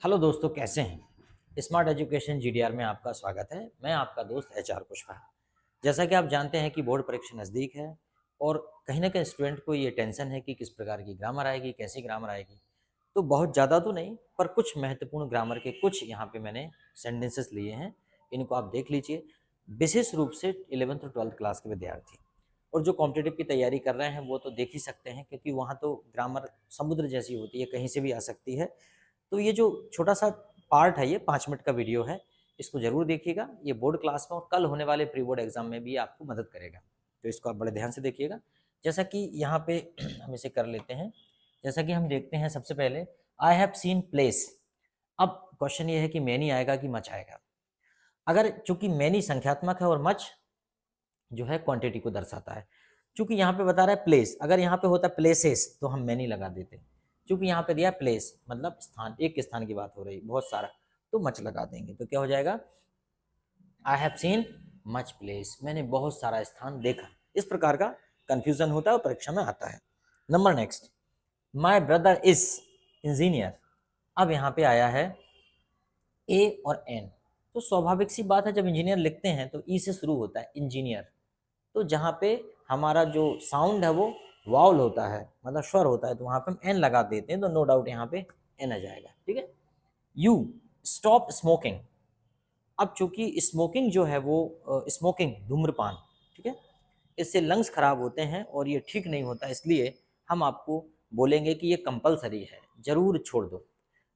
Hello दोस्तों, कैसे हैं। स्मार्ट एजुकेशन जीडीआर में आपका स्वागत है। मैं आपका दोस्त एचआर पुष्पा। जैसा कि आप जानते हैं कि बोर्ड परीक्षा नज़दीक है और कहीं ना कहीं स्टूडेंट को ये टेंशन है कि किस प्रकार की ग्रामर आएगी, कैसी ग्रामर आएगी। तो बहुत ज़्यादा तो नहीं, पर कुछ महत्वपूर्ण ग्रामर के कुछ यहाँ पे मैंने सेंटेंसेस लिए हैं। इनको आप देख लीजिए। विशेष रूप से 11th और 12th क्लास के विद्यार्थी और जो कॉम्पिटिटिव की तैयारी कर रहे हैं वो तो देख ही सकते हैं, क्योंकि वहाँ तो ग्रामर समुद्र जैसी होती है, कहीं से भी आ सकती है। तो ये जो छोटा सा पार्ट है, ये 5 मिनट का वीडियो है, इसको जरूर देखिएगा। ये बोर्ड क्लास में और कल होने वाले प्री बोर्ड एग्जाम में भी आपको मदद करेगा, तो इसको आप बड़े ध्यान से देखिएगा। जैसा कि यहाँ पे हम इसे कर लेते हैं। जैसा कि हम देखते हैं, सबसे पहले आई हैव सीन प्लेस। अब क्वेश्चन ये है कि मैनी आएगा कि मच आएगा। अगर चूंकि मैनी संख्यात्मक है और मच जो है क्वांटिटी को दर्शाता है, चूंकि यहाँ पे बता रहा है प्लेस, अगर यहाँ पे होता प्लेसेस तो हम मैनी लगा देते। चूंकि यहाँ पे दिया प्लेस मतलब स्थान, एक स्थान की बात हो रही बहुत सारा, तो मच लगा देंगे। तो क्या हो जाएगा, I have seen much place, मैंने बहुत सारा स्थान देखा। इस प्रकार का कंफ्यूजन होता है और परीक्षा में आता है। Number next, my brother is engineer. अब यहाँ पे आया है ए और एन, तो स्वाभाविक सी बात है, जब इंजीनियर लिखते हैं तो ई से शुरू होता है इंजीनियर। तो जहाँ पे हमारा जो साउंड है वो वाउल होता है, मतलब स्वर होता है, तो वहाँ पे हम एन लगा देते हैं, तो नो डाउट यहाँ पे एन आ जाएगा। ठीक है। You stop smoking. अब चूंकि स्मोकिंग जो है वो स्मोकिंग धूम्रपान, ठीक है, इससे लंग्स खराब होते हैं और ये ठीक नहीं होता, इसलिए हम आपको बोलेंगे कि ये कंपलसरी है, जरूर छोड़ दो,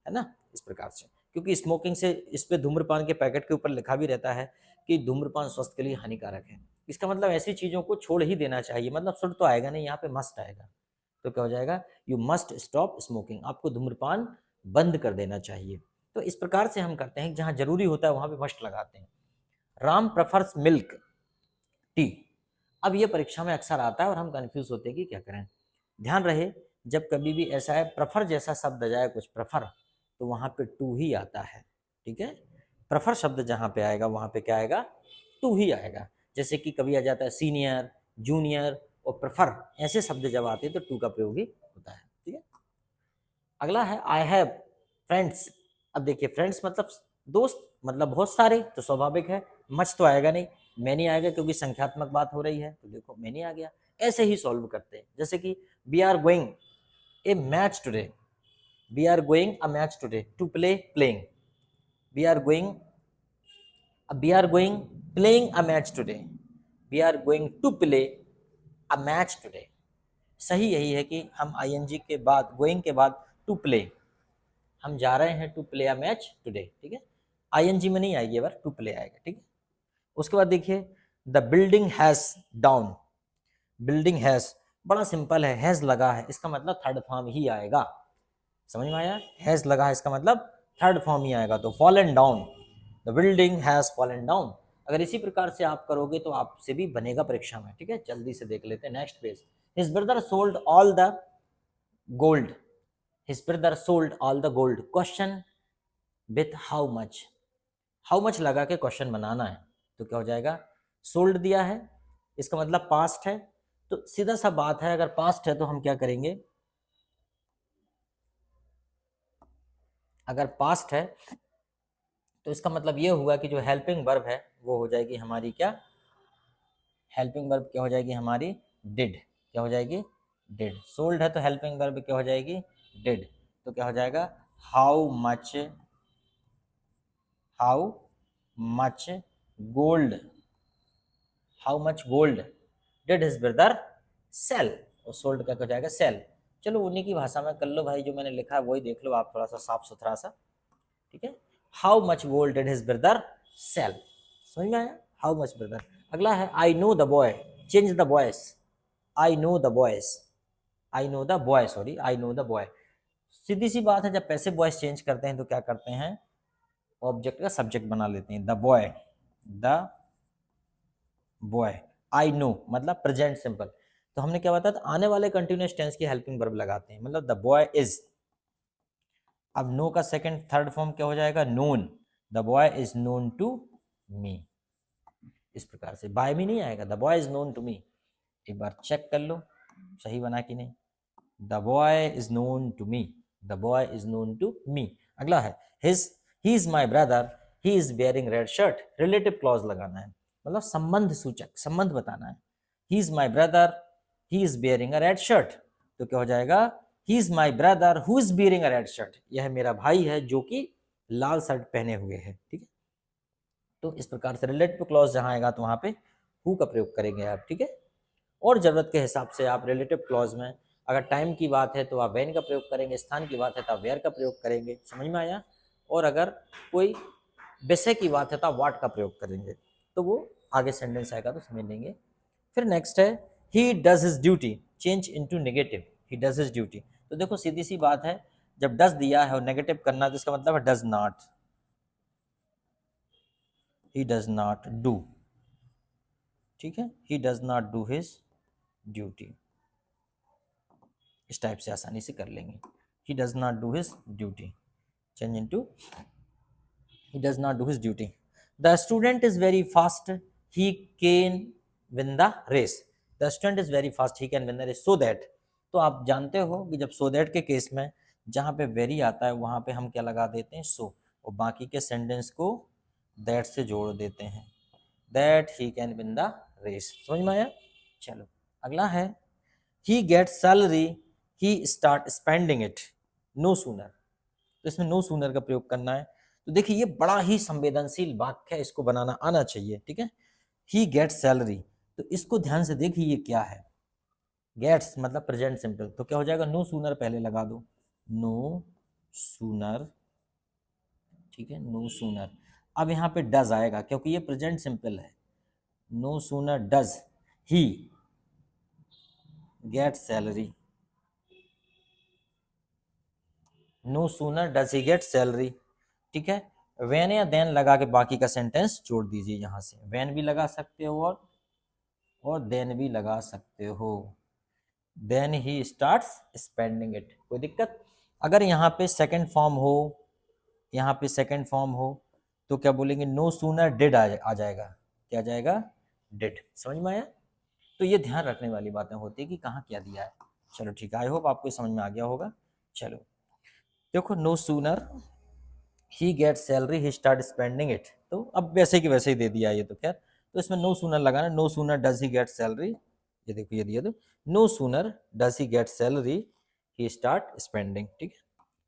है ना, इस प्रकार से। क्योंकि स्मोकिंग से, इस पे धूम्रपान के पैकेट के ऊपर लिखा भी रहता है कि धूम्रपान स्वास्थ्य के लिए हानिकारक है। इसका मतलब ऐसी चीज़ों को छोड़ ही देना चाहिए, मतलब शुड तो आएगा नहीं, यहाँ पे मस्ट आएगा। तो क्या हो जाएगा, यू मस्ट स्टॉप स्मोकिंग, आपको धूम्रपान बंद कर देना चाहिए। तो इस प्रकार से हम करते हैं, जहाँ जरूरी होता है वहाँ पे मस्ट लगाते हैं। Ram prefers milk tea. अब ये परीक्षा में अक्सर आता है और हम कंफ्यूज होते हैं कि क्या करें। ध्यान रहे, जब कभी भी ऐसा है प्रेफर जैसा शब्द आ जाए कुछ प्रेफर, तो वहाँ पे टू ही आता है। ठीक है, प्रेफर शब्द जहाँ पे आएगा वहाँ पे क्या आएगा, टू ही आएगा। जैसे कि कभी आ जाता है सीनियर, जूनियर और प्रेफर, ऐसे शब्द जब आते हैं तो टू का प्रयोग ही होता है। ठीक है। अगला है आई हैव फ्रेंड्स। अब देखिए, फ्रेंड्स मतलब दोस्त, मतलब बहुत सारे, तो स्वाभाविक है मच तो आएगा नहीं, मैनी आएगा, क्योंकि संख्यात्मक बात हो रही है, तो देखो मैनी आ गया। ऐसे ही सॉल्व करते हैं, जैसे कि we are going a match today, we are going a match today, to play playing, we are going, we are going playing a match today, we are going to play a match today. सही यही है कि हम ING के बाद, going के बाद to play, हम जा रहे हैं to play a match today. ठीक है, आईएनजी में नहीं आएगी, बार टू प्ले आएगा। ठीक है। उसके बाद देखिए, the building has down. Building has बड़ा सिंपल है, हैज लगा है, इसका मतलब थर्ड फॉर्म ही आएगा। समझ में आया, हैज लगा है इसका मतलब थर्ड फॉर्म ही आएगा, तो fallen down, the building has fallen down. अगर इसी प्रकार से आप करोगे तो आपसे भी बनेगा परीक्षा में। ठीक है, जल्दी से देख लेते हैं next page. His brother sold all the gold, his brother sold all the gold, question with how much, how much लगा के क्वेश्चन बनाना है। तो क्या हो जाएगा, सोल्ड दिया है, इसका मतलब पास्ट है, तो सीधा सा बात है, अगर पास्ट है तो हम क्या करेंगे, अगर पास्ट है तो इसका मतलब ये हुआ कि जो हेल्पिंग वर्ब है वो हो जाएगी हमारी क्या, हेल्पिंग वर्ब क्या हो जाएगी हमारी, डिड। क्या हो जाएगी, डिड। सोल्ड है तो हेल्पिंग वर्ब क्या हो जाएगी, डिड। तो क्या हो जाएगा, how much, how much gold, how much gold did his brother sell, और सोल्ड का हो जाएगा सेल। चलो उन्हीं की भाषा में कर लो भाई, जो मैंने लिखा है वही देख लो आप, थोड़ा सा साफ सुथरा सा। ठीक है, how much gold did his brother sell, समझ में आया, हाउ मच ब्रदर। अगला है I know the boy, change the boys, I know the boys, I know the boy, sorry I know the boy. सीधी सी बात है, जब पैसे बॉयस चेंज करते हैं तो क्या करते हैं, ऑब्जेक्ट का सब्जेक्ट बना लेते हैं, the boy, the boy. I know मतलब प्रेजेंट सिंपल, तो हमने क्या बताया था, आने वाले कंटिन्यूअस टेंस की हेल्पिंग वर्ब लगाते हैं, मतलब द बॉय इज। अब नो का सेकंड थर्ड फॉर्म क्या हो जाएगा, known, the boy is known to me. इस प्रकार से बाय मी नहीं आएगा, the boy is known to me. एक बार चेक कर लो सही बना कि नहीं, the boy is known to me, the boy is known to me. अगला है his, he is my brother, he is wearing red shirt. Relative clause लगाना है, मतलब संबंध सूचक, संबंध बताना है। He is my brother, he is wearing a red shirt, तो क्या हो जाएगा, he is my brother who is wearing a red shirt, यह मेरा भाई है जो कि लाल शर्ट पहने हुए है। ठीक है, तो इस प्रकार से रिलेटिव क्लॉज जहां आएगा तो वहां पे हु का प्रयोग करेंगे आप। ठीक है, और जरूरत के हिसाब से आप रिलेटिव क्लॉज में अगर टाइम की बात है तो आप व्हेन का प्रयोग करेंगे, स्थान की बात है तो आप वेयर का प्रयोग करेंगे। समझ में आया? और अगर कोई विषय की बात है तो आप व्हाट का प्रयोग करेंगे, तो वो आगे सेंटेंस आएगा तो समझ लेंगे। फिर नेक्स्ट है he does his duty, change into negative, he does his duty. तो देखो सीधी सी बात है, जब डज दिया है और नेगेटिव करना तो इसका मतलब है does not, he does not do. ठीक है, he does not do his duty, इस टाइप से आसानी से कर लेंगे। He does not do his duty, change into he does not do his duty. The student is very fast, he can win the race. The student is very fast, he can win the race, so that, तो आप जानते हो कि जब so that के case में जहाँ पे very आता है वहाँ पे हम क्या लगा देते हैं, so, और बाकी के सेंटेंस को that से जोड़ देते हैं, that he can win the race। समझ में आया? चलो अगला है he gets salary, he start spending it no sooner। तो इसमें no sooner का प्रयोग करना है। तो देखिए ये बड़ा ही संवेदनशील वाक्य है, इसको बनाना आना चाहिए। ठीक है, ही गेट्स सैलरी, तो इसको ध्यान से देखिए ये क्या है, गेट्स मतलब प्रेजेंट सिंपल, तो क्या हो जाएगा, नो सूनर पहले लगा दो, नो सूनर। ठीक है, नो सूनर। अब यहाँ पे डज आएगा क्योंकि ये प्रेजेंट सिंपल है, no sooner does he get salary, no sooner does he get salary. ठीक है, वेन या देन लगा के बाकी का सेंटेंस जोड़ दीजिए। यहां से वेन भी लगा सकते हो और देन भी लगा सकते हो। Then he starts spending it, कोई दिक्कत? अगर यहाँ पे सेकंड फॉर्म हो, यहाँ पे सेकंड फॉर्म हो तो क्या बोलेंगे, नो सूनर डिड आ जाएगा, क्या आ जाएगा, डिड। समझ में आया? तो ये ध्यान रखने वाली बातें होती है कि कहाँ क्या दिया है। चलो ठीक है, आई होप आपको समझ में आ गया होगा। चलो देखो, no sooner he get salary he start spending it, तो अब वैसे की वैसे ही दे दिया ये तो खैर, तो इसमें नो सूनर लगाना, no sooner does he get salary, ये देखो ये दिया, तो no sooner does he get salary he start spending. ठीक है,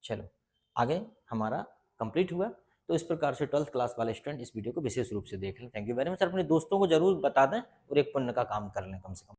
चलो आगे हमारा कंप्लीट हुआ। तो इस प्रकार से 12th क्लास वाले स्टूडेंट इस वीडियो को विशेष रूप से देख लें। Thank you very much. अपने दोस्तों को जरूर बता दें और एक पुण्य का काम कर लें कम से कम।